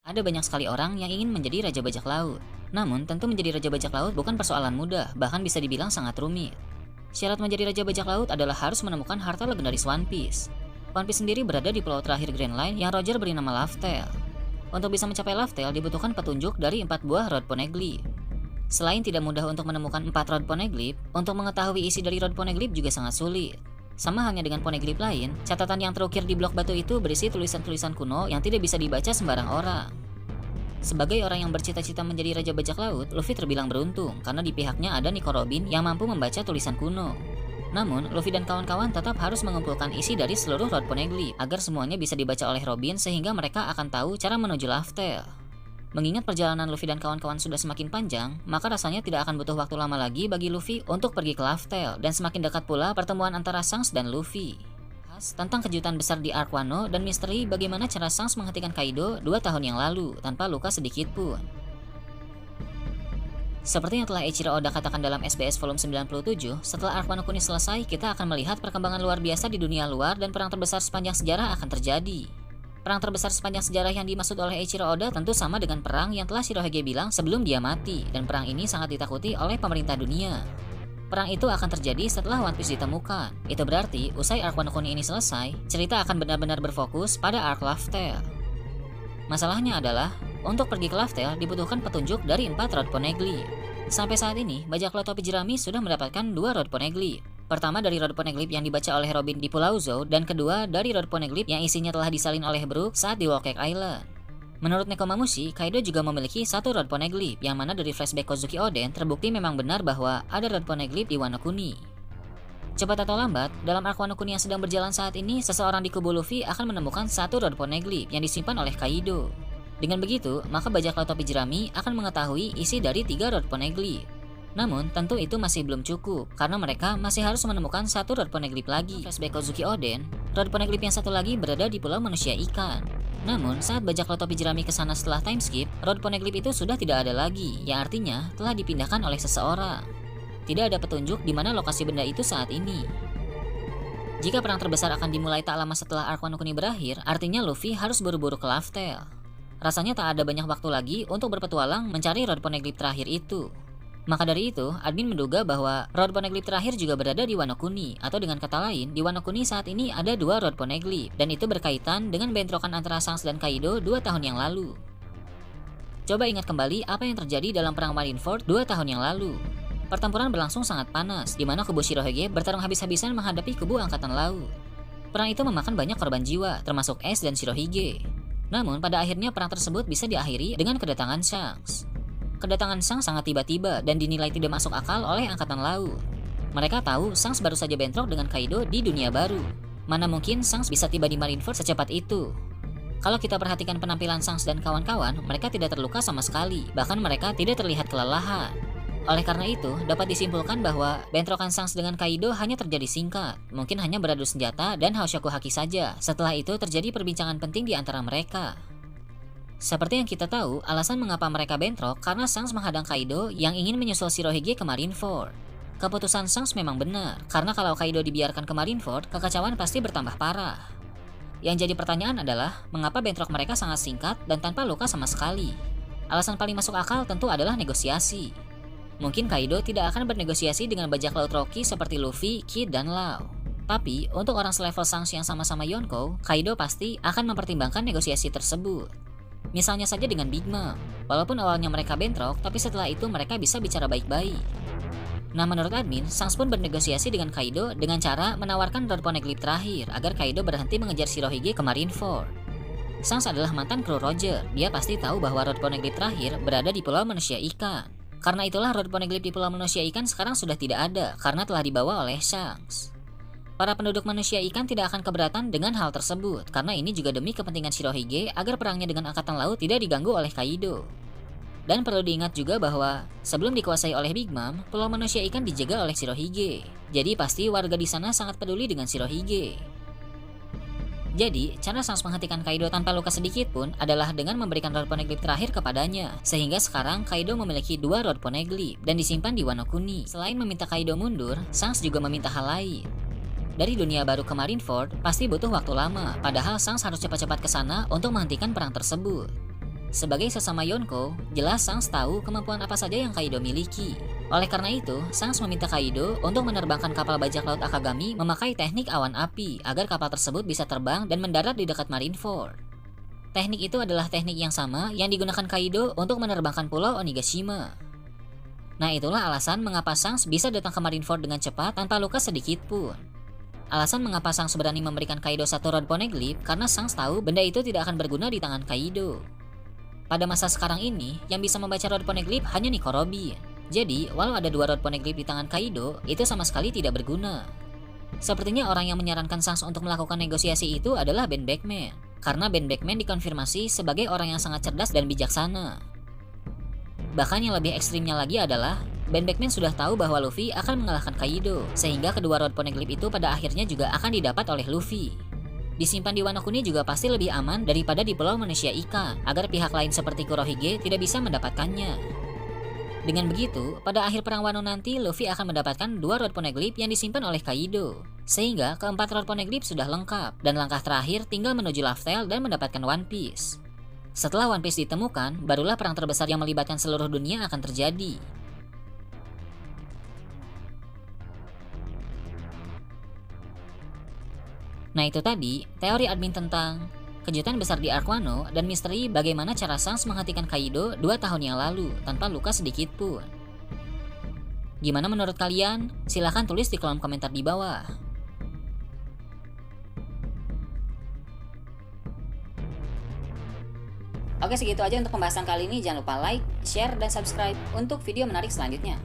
Ada banyak sekali orang yang ingin menjadi Raja Bajak Laut. Namun, tentu menjadi Raja Bajak Laut bukan persoalan mudah, bahkan bisa dibilang sangat rumit. Syarat menjadi Raja Bajak Laut adalah harus menemukan harta legendaris One Piece. One Piece sendiri berada di pulau terakhir Grand Line yang Roger beri nama Laugh Tale. Untuk bisa mencapai Laugh Tale dibutuhkan petunjuk dari 4 buah Rod Poneglyph. Selain tidak mudah untuk menemukan 4 Rod Poneglyph, untuk mengetahui isi dari Rod Poneglyph juga sangat sulit. Sama halnya dengan poneglyph lain, catatan yang terukir di blok batu itu berisi tulisan-tulisan kuno yang tidak bisa dibaca sembarang orang. Sebagai orang yang bercita-cita menjadi Raja Bajak Laut, Luffy terbilang beruntung karena di pihaknya ada Nico Robin yang mampu membaca tulisan kuno. Namun, Luffy dan kawan-kawan tetap harus mengumpulkan isi dari seluruh Rod Poneglyph agar semuanya bisa dibaca oleh Robin sehingga mereka akan tahu cara menuju Laugh Tale. Mengingat perjalanan Luffy dan kawan-kawan sudah semakin panjang, maka rasanya tidak akan butuh waktu lama lagi bagi Luffy untuk pergi ke Laugh Tale dan semakin dekat pula pertemuan antara Shanks dan Luffy. Tentang kejutan besar di Arc Wano dan misteri bagaimana cara Shanks menghentikan Kaido 2 tahun yang lalu tanpa luka sedikit pun. Seperti yang telah Eiichiro Oda katakan dalam SBS volume 97, setelah Arc Wano Kuni selesai, kita akan melihat perkembangan luar biasa di dunia luar dan perang terbesar sepanjang sejarah akan terjadi. Perang terbesar sepanjang sejarah yang dimaksud oleh Eiichiro Oda tentu sama dengan perang yang telah Shirohige bilang sebelum dia mati, dan perang ini sangat ditakuti oleh pemerintah dunia. Perang itu akan terjadi setelah One Piece ditemukan. Itu berarti, usai Arc Wano Kuni ini selesai, cerita akan benar-benar berfokus pada Arc Laugh Tale. Masalahnya adalah, untuk pergi ke Laugh Tale dibutuhkan petunjuk dari 4 Rod Poneglyph. Sampai saat ini, bajak laut topi jerami sudah mendapatkan 2 Rod Poneglyph. Pertama dari Rod Poneglyph yang dibaca oleh Robin di Pulau Zou, dan kedua dari Rod Poneglyph yang isinya telah disalin oleh Brook saat di Whole Cake Island. Menurut Nekomamushi, Kaido juga memiliki 1 Rod Poneglyph, yang mana dari flashback Kozuki Oden terbukti memang benar bahwa ada Rod Poneglyph di Wano Kuni. Cepat atau lambat, dalam Arc Wano Kuni yang sedang berjalan saat ini, seseorang di kubu Luffy akan menemukan 1 Rod Poneglyph yang disimpan oleh Kaido. Dengan begitu, maka bajak laut topi jerami akan mengetahui isi dari 3 Rod Poneglyph. Namun, tentu itu masih belum cukup, karena mereka masih harus menemukan 1 Rod Poneglyph lagi. Flashback Kozuki Oden, Rod Poneglyph yang satu lagi berada di Pulau Manusia Ikan. Namun, saat bajak laut topi jerami ke sana setelah time skip, Rod Poneglyph itu sudah tidak ada lagi, yang artinya telah dipindahkan oleh seseorang. Tidak ada petunjuk di mana lokasi benda itu saat ini. Jika perang terbesar akan dimulai tak lama setelah Arc Wano Kuni berakhir, artinya Luffy harus buru-buru ke Laugh Tale. Rasanya tak ada banyak waktu lagi untuk berpetualang mencari Rod Poneglyph terakhir itu. Maka dari itu, admin menduga bahwa Rod Poneglyph terakhir juga berada di Wano Kuni, atau dengan kata lain, di Wano Kuni saat ini ada 2 Rod Poneglyph, dan itu berkaitan dengan bentrokan antara Shanks dan Kaido 2 tahun yang lalu. Coba ingat kembali apa yang terjadi dalam perang Marineford 2 tahun yang lalu. Pertempuran berlangsung sangat panas, di mana kubu Shirohige bertarung habis-habisan menghadapi kubu Angkatan Laut. Perang itu memakan banyak korban jiwa, termasuk Ace dan Shirohige. Namun, pada akhirnya perang tersebut bisa diakhiri dengan kedatangan Shanks. Kedatangan Shanks sangat tiba-tiba dan dinilai tidak masuk akal oleh Angkatan Laut. Mereka tahu Shanks baru saja bentrok dengan Kaido di dunia baru. Mana mungkin Shanks bisa tiba di Marineford secepat itu? Kalau kita perhatikan penampilan Shanks dan kawan-kawan, mereka tidak terluka sama sekali, bahkan mereka tidak terlihat kelelahan. Oleh karena itu, dapat disimpulkan bahwa bentrokan Shanks dengan Kaido hanya terjadi singkat, mungkin hanya beradu senjata dan Haoshoku Haki saja. Setelah itu terjadi perbincangan penting di antara mereka. Seperti yang kita tahu, alasan mengapa mereka bentrok karena Shanks menghadang Kaido yang ingin menyusul Shirohige ke Marineford. Keputusan Shanks memang benar, karena kalau Kaido dibiarkan ke Marineford, kekacauan pasti bertambah parah. Yang jadi pertanyaan adalah, mengapa bentrok mereka sangat singkat dan tanpa luka sama sekali? Alasan paling masuk akal tentu adalah negosiasi. Mungkin Kaido tidak akan bernegosiasi dengan bajak laut Rocky seperti Luffy, Kid, dan Law. Tapi, untuk orang selevel Shanks yang sama-sama Yonko, Kaido pasti akan mempertimbangkan negosiasi tersebut. Misalnya saja dengan Big Mom, walaupun awalnya mereka bentrok, tapi setelah itu mereka bisa bicara baik-baik. Nah, menurut admin, Shanks pun bernegosiasi dengan Kaido dengan cara menawarkan Rod Poneglyph terakhir agar Kaido berhenti mengejar Shirohige ke Marineford. Shanks adalah mantan kru Roger, dia pasti tahu bahwa Rod Poneglyph terakhir berada di Pulau Manusia Ikan. Karena itulah Rod Poneglyph di Pulau Manusia Ikan sekarang sudah tidak ada, karena telah dibawa oleh Shanks. Para penduduk manusia ikan tidak akan keberatan dengan hal tersebut, karena ini juga demi kepentingan Shirohige agar perangnya dengan Angkatan Laut tidak diganggu oleh Kaido. Dan perlu diingat juga bahwa sebelum dikuasai oleh Big Mom, Pulau Manusia Ikan dijaga oleh Shirohige. Jadi pasti warga di sana sangat peduli dengan Shirohige. Jadi, cara Shanks menghentikan Kaido tanpa luka sedikit pun adalah dengan memberikan Rod Poneglyph terakhir kepadanya, sehingga sekarang Kaido memiliki 2 Rod Poneglyph dan disimpan di Wano Kuni. Selain meminta Kaido mundur, Shanks juga meminta hal lain. Dari dunia baru ke Marineford pasti butuh waktu lama, padahal Shanks harus cepat-cepat ke sana untuk menghentikan perang tersebut. Sebagai sesama Yonko, jelas Shanks tahu kemampuan apa saja yang Kaido miliki. Oleh karena itu, Shanks meminta Kaido untuk menerbangkan kapal bajak laut Akagami memakai teknik awan api agar kapal tersebut bisa terbang dan mendarat di dekat Marineford. Teknik itu adalah teknik yang sama yang digunakan Kaido untuk menerbangkan pulau Onigashima. Nah, itulah alasan mengapa Shanks bisa datang ke Marineford dengan cepat tanpa luka sedikit pun. Alasan mengapa Shanks berani memberikan Kaido satu rod poneglyph karena Shanks tahu benda itu tidak akan berguna di tangan Kaido. Pada masa sekarang ini, yang bisa membaca rod poneglyph hanya Nico Robin. Jadi, walau ada 2 rod poneglyph di tangan Kaido, itu sama sekali tidak berguna. Sepertinya orang yang menyarankan Shanks untuk melakukan negosiasi itu adalah Ben Beckman, karena Ben Beckman dikonfirmasi sebagai orang yang sangat cerdas dan bijaksana. Bahkan yang lebih ekstrimnya lagi adalah, Ben Beckman sudah tahu bahwa Luffy akan mengalahkan Kaido, sehingga kedua rod poneglyph itu pada akhirnya juga akan didapat oleh Luffy. Disimpan di Wano Kuni juga pasti lebih aman daripada di Pulau Manusia Ikan, agar pihak lain seperti Kurohige tidak bisa mendapatkannya. Dengan begitu, pada akhir perang Wano nanti Luffy akan mendapatkan 2 rod poneglyph yang disimpan oleh Kaido. Sehingga keempat rod poneglyph sudah lengkap, dan langkah terakhir tinggal menuju Laugh Tale dan mendapatkan One Piece. Setelah One Piece ditemukan, barulah perang terbesar yang melibatkan seluruh dunia akan terjadi. Nah, itu tadi teori admin tentang kejutan besar di Arc Wano dan misteri bagaimana cara Shanks menghentikan Kaido 2 tahun yang lalu tanpa luka sedikit pun. Gimana menurut kalian? Silahkan tulis di kolom komentar di bawah. Oke, segitu aja untuk pembahasan kali ini. Jangan lupa like, share, dan subscribe untuk video menarik selanjutnya.